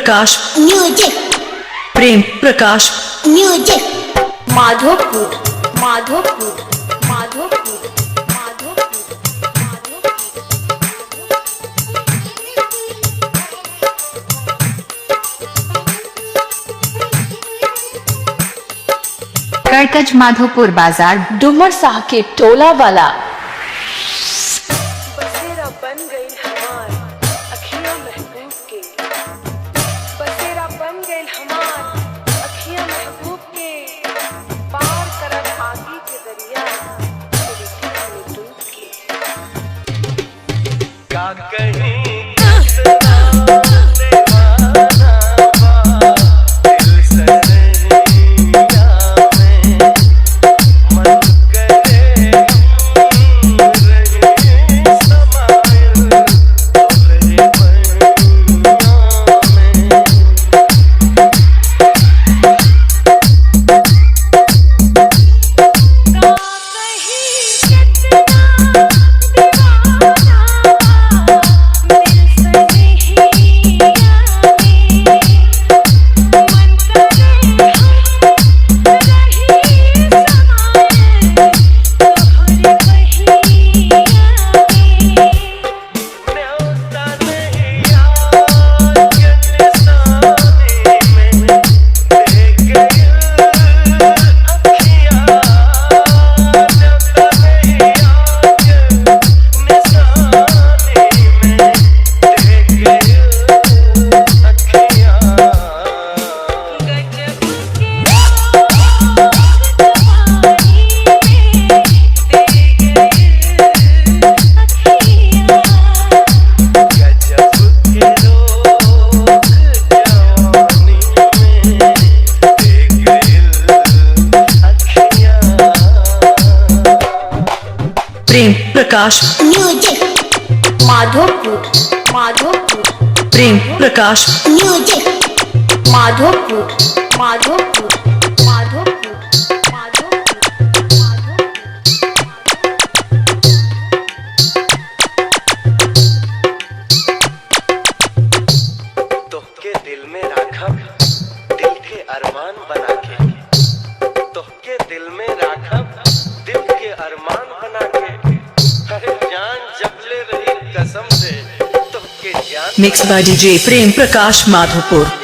Prakash music, Prem Prakash music, Madhopur Madhopur Madhopur Madhopur करकज Madhopur बाजार डुमर शाह के टोला वाला बसेरा बन गई हमार अखियां महबूब के, बसेरा बन गई हमार अखियां महबूब के, पार करब आगी के दरिया तेरी धूप में डूब के। का कहीं कितना दीवाना बा, दिल से नहीं आवे, मन करे हम रहे समाइल तोहरे बनिया में। न्योता नहीं याद के निशानी में दे गई अखियां, न्योता नहीं याद के निशानी में दे गई अखियां। गजब के रोग जवानी में दे गई अखियां। प्रेम प्रकाश म्यूजिक, माधोपुर माधोपुर प्रेम प्रकाश म्यूजिक, माधोपुर माधोपुर माधोपुर माधोपुर माधोपुर तोहके दिल में राखब दिल के अरमान बना के, तोहके दिल में राखब दिल के अरमान बना के, अरे जान जब ले रही कसम से तोहके जान mix by DJ Prem Prakash Madhopur.